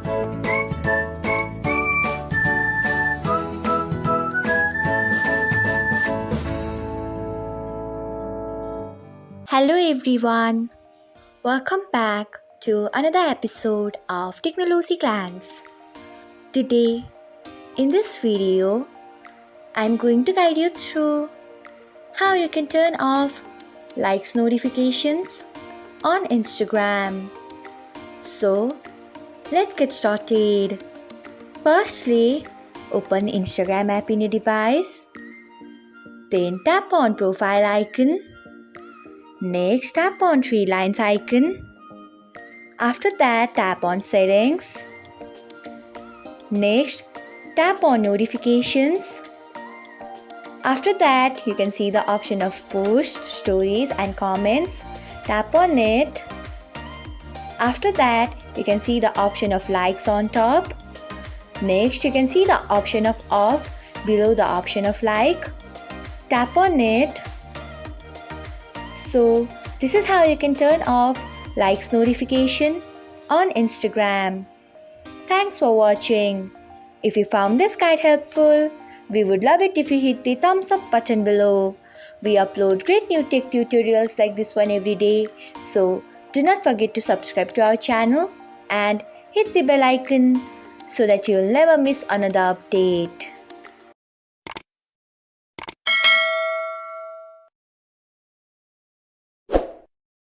Hello everyone, welcome back to another episode of Technologyglance. Today, in this video, I'm going to guide you through how you can turn off likes notifications on Instagram. So, let's get started. Firstly, open Instagram app in your device. Then tap on profile icon. Next, tap on three lines icon. After that, tap on settings. Next, tap on notifications. After that, you can see the option of posts, stories and comments. Tap on it. After that, you can see the option of likes on top. Next, you can see the option of off below the option of like. Tap on it. So, this is how you can turn off likes notification on Instagram. Thanks for watching. If you found this guide helpful, we would love it if you hit the thumbs up button below. We upload great new tech tutorials like this one every day, so do not forget to subscribe to our channel and hit the bell icon so that you'll never miss another update.